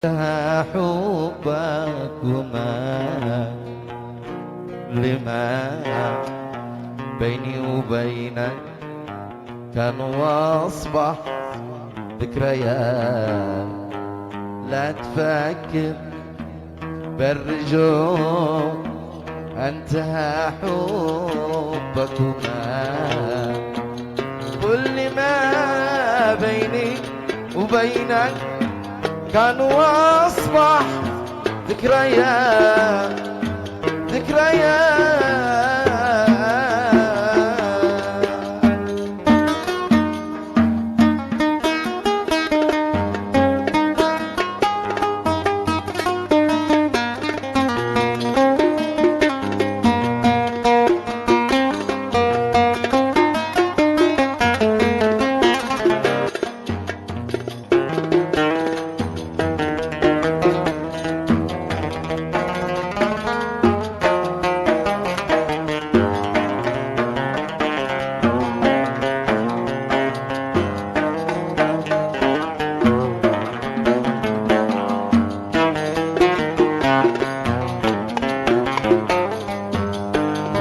حبكما لما بيني وبينك كان واصبح ذكريات. لا تفكر بالرجوع، انتهى حبكما. كل ما بيني وبينك كان واصبح ذكريات ذكريات.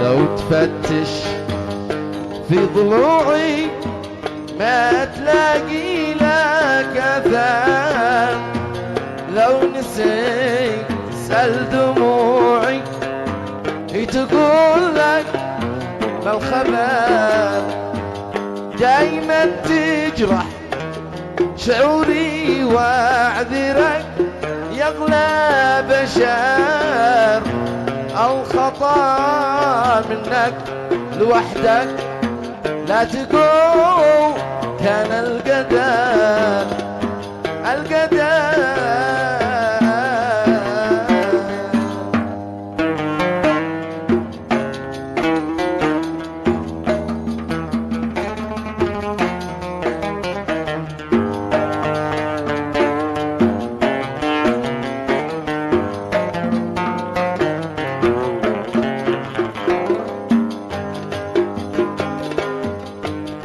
لو تفتش في ضلوعي ما تلاقي لك اثار. لو نسيت سل دموعي هي تقول لك ما الخبر. دايما تجرح شعوري واعذرك يا اغلى بشر. الخطا منك لوحدك، لا تقول كان القدر القدر.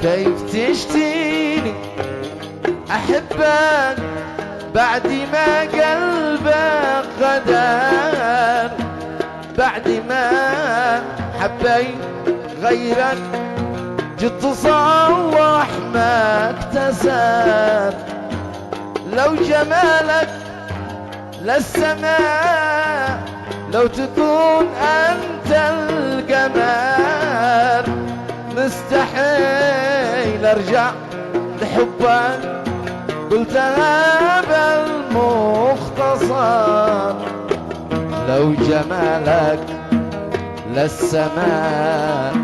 كيف تشتيني أحبك بعد ما قلبك غدر. بعد ما حبيت غيرك جيت تصوح ما اكتسب. لو جمالك للسماء، لو تكون أنت القمر، مستحيل ارجع لحبك قلتها بالمختصر. لو جمالك للسماء،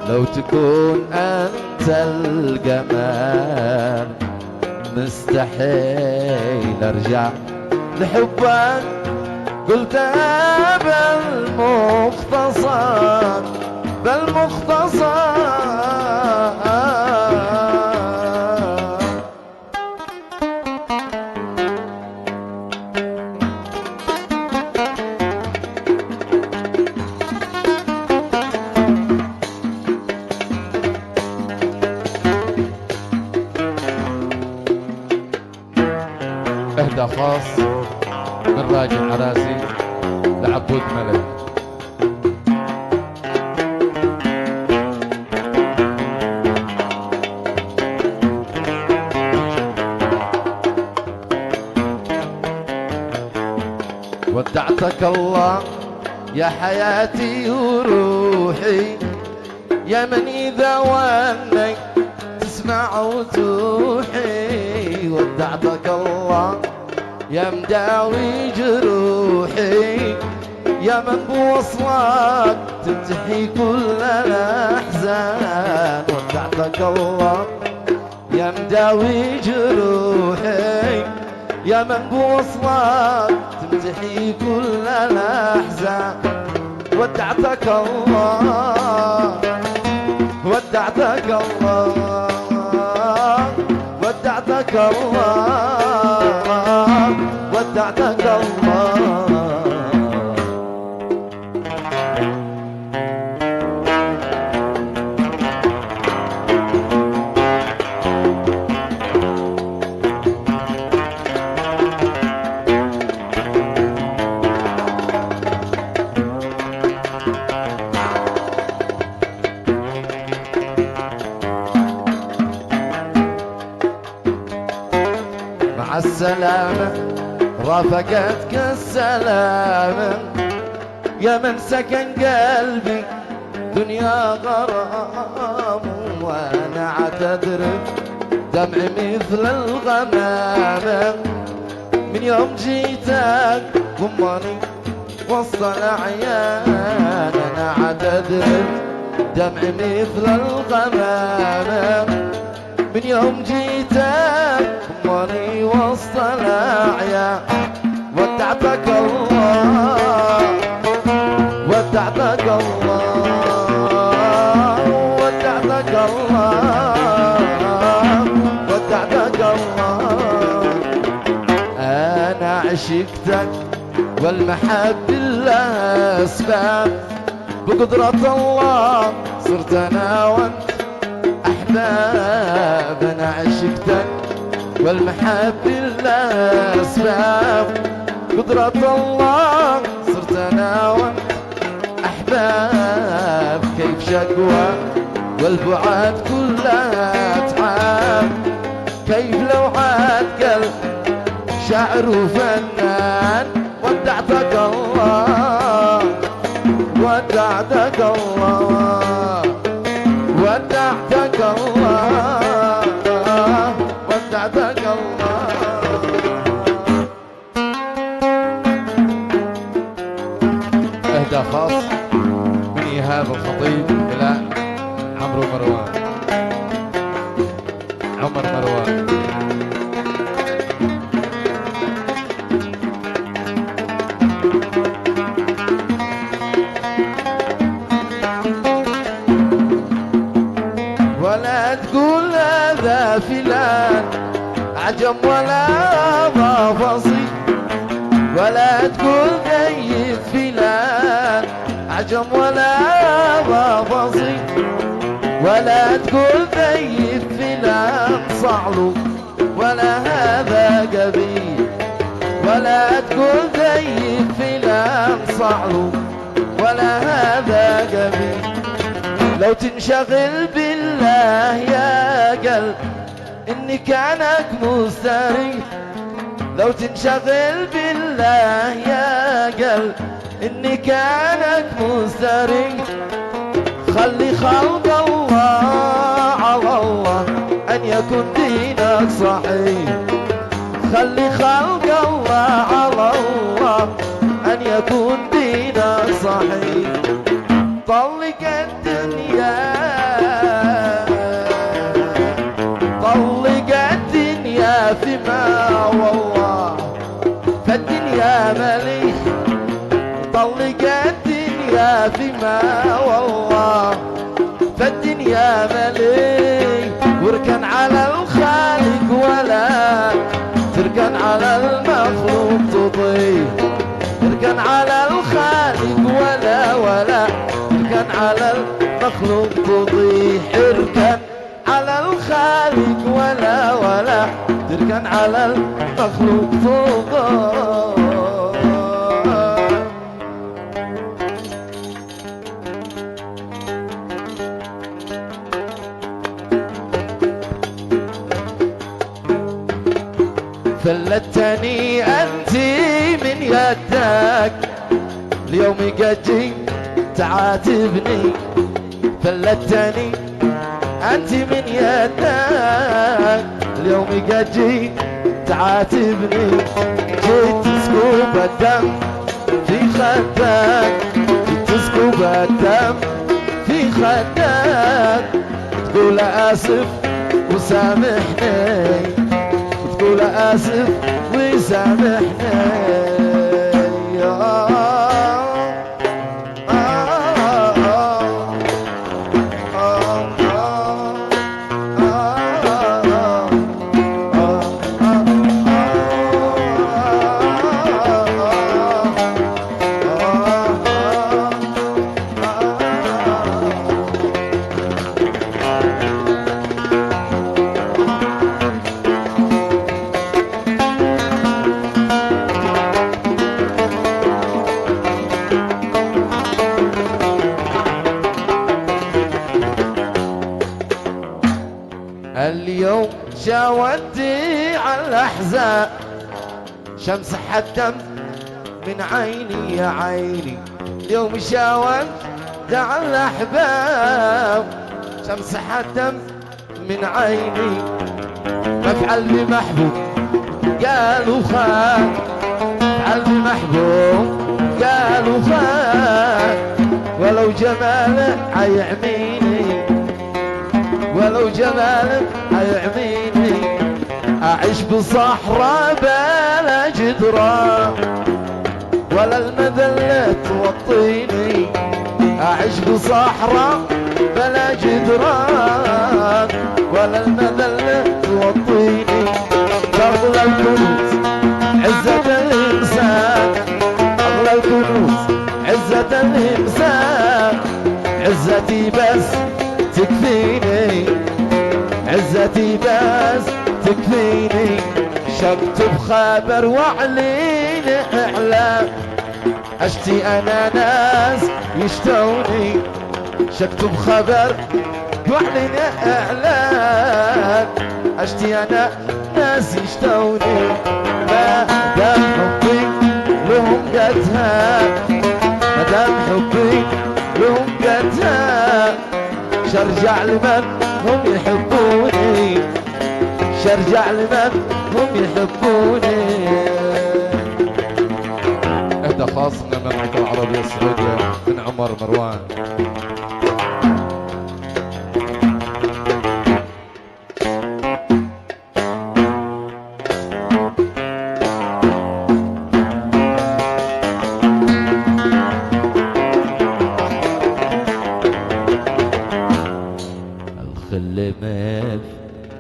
لو تكون انت القمر، مستحيل ارجع لحبك قلتها بالمختصر بالمختصر. اهدى خاص من راجل عراسي لعبود ملك. ودعتك الله يا حياتي وروحي، يا من إذا ونك تسمع وتوحي. ودعتك الله يا مداوي جروحي، يا من بوصلك تمتحي كل الأحزان. ودعتك الله يا مداوي جروحي، يا من بوصلك تمتحي كل الأحزان. ودعتك الله ودعتك الله ودعتك الله ودعتك الله. رافقتك السلام يا من سكن قلبي دنيا غرام، وانا اعتذر دمعي مثل الغمام من يوم جيتك ضماني وسط الاعيان. انا اعتذر دمعي مثل الغمام من يوم جيتك ضماني وسط الاعيان. ودعتك الله ودعتك الله ودعتك الله ودعتك الله. أنا عشقتك والمحبة لها أسباب، بقدرة الله صرت أنا وأنت أحباب. أنا عشقتك والمحبة لها أسباب، قدرة الله صرت أنا وأنت أحباب. كيف شقوى والبعاد كلها تعب، كيف لو عاد قلب شاعر وفنان. ودعتك الله ودعتك الله ودعتك الله ودعتك الله. اهداء خاص من إيهاب الخطيب إلى عمرو مروان، عمر مروان. ولا تقول هذا فلان عجم ولا ضافصي، ولا تقول ذي فلان عجم ولا ضافصي، ولا تقول ذي فلان صعلو ولا هذا قبيل، ولا تقول ذي فلان صعلو ولا هذا قبيل. لو تنشغل بالله يا قلب إني كانك مستريح، لو تنشغل بالله يا قلب إني كانك مستريح. خلي خلق الله على الله أن يكون دينك صحيح، خلي خلق الله على الله أن يكون دينك صحيح. طلق الدنيا طلق الدنيا فيما والله فالدنيا مليح، طلق الدنيا فيما والله فالدنيا مليح. واركن على الخالق ولا تركن على المخلوق تطيح، اركن على الخالق ولا تركن على المخلوق تطيح. اركن على الخالق ولا تركن على المخلوق تطيح. فلتني أنت من يدك اليوم قجي تعاتبني، فلتني أنت من يدك اليوم قجي تعاتبني. جيت تسكب الدم في خدك، جيت تسكب الدم في خدك. تقول آسف وسامحني، تقول آسف وسامحني. اليوم شاودي على الأحزان، شمس حتم من عيني يا عيني اليوم شاوت دع الأحباب شمس حتم من عيني مفعل بمحبوب قالوا خان مفعل بمحبوب قالوا خان ولو جماله عيعميني ولو جماله عيعميني أعيش بصحراء بلا جدران ولا المذلة توطيني أعيش بصحراء بلا جدران ولا المذلة توطيني أغلى الكنوز عزة الإنسان أغلى الكنوز عزة الإنسان عزتي بس تكفيني عزتي بس تكفيني شكتب خبر واعلن اعلان اشتي انا ناس يشتوني شكتب خبر واعلن اعلان اشتي انا ناس يشتوني ما دام حبي لهم قدها ما دام حبي لهم قدها شرجع لمن هم يحبوني شرجع لمن هم يحبوني. اهدى خاص من المملكة العربية السعودية من عمر مروان. الخل مال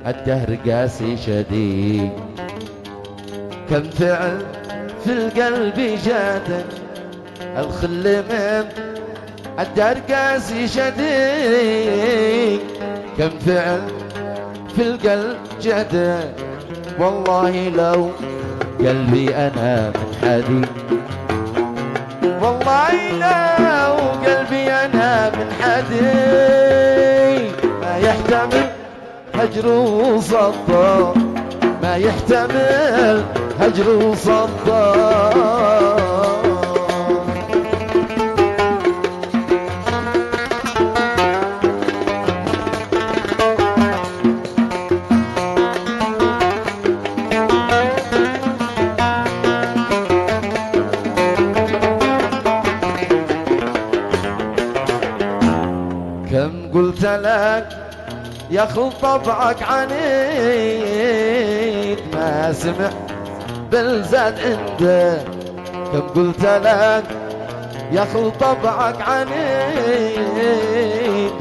الدهر قاسي شديد كم فعل في القلب جاد الخل من الدهر قاسي شديد كم فعل في القلب جاد والله لو قلبي أنا من حديد والله لو قلبي أنا من حديد ما يحتمل هجر وصدى ما يحتمل هجر وصدى كم قلت لك يا خل طبعك عنيد ما سمع بالزاد عنده كم قلت لك يا خل طبعك عنيد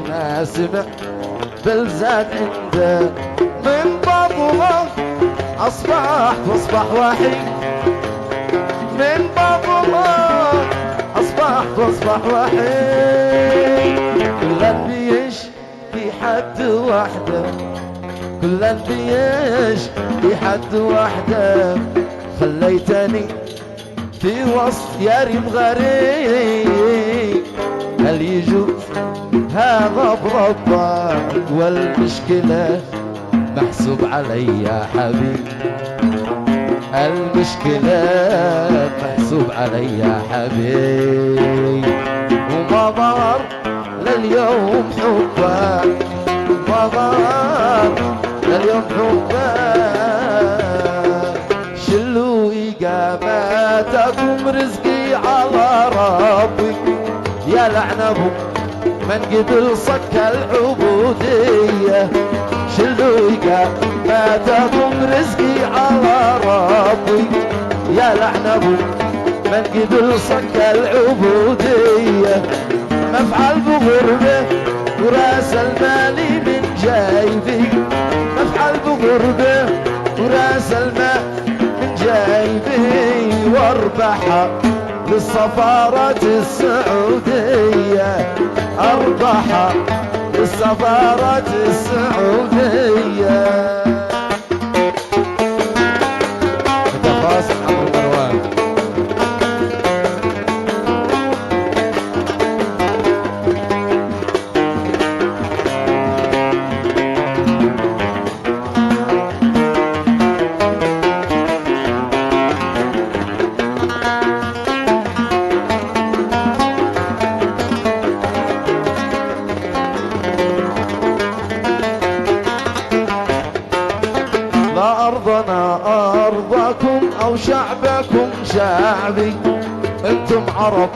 ما سمع بالزاد عنده من بابه أصبح تصبح وحيد من بابه أصبح تصبح وحيد كل بيش في حد وحده كل بيش في حد وحده خليتني في وسط ياريم غريب هل يجوز هذا بربك والمشكلة محسوب علي يا حبيب المشكلة محسوب علي يا حبيب وما ظهر لليوم حبك ما ظهر لليوم حبك شلوا إقاماتكم رزقي على ربي يا لعنبو من قبل صك العبودية شلوا إقاماتكم رزقي على ربي يا لعنبو من قبل صك العبودية مفعل بغربة وراس المالي من جايبي مفعل بغربة وراس المال من جايبي واربحها للسفارة السعودية اربحها للسفارة السعودية. انت خاص عمر مروان. شعبي انتم عرب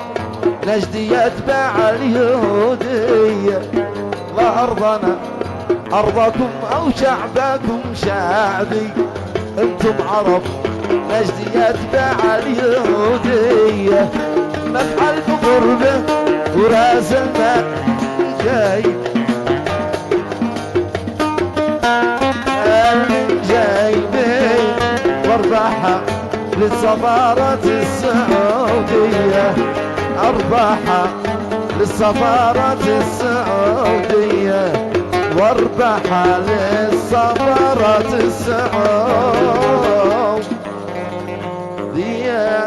نجدي يتبع اليهودية لا أرضنا أرضكم أو شعبكم شعبي انتم عرب نجدي يتبع اليهودية نفعل بغربة وراس الماء جاي جايبين واربحها للسفارة السعودية أربحها للسفارة السعودية واربحها للسفارة السعودية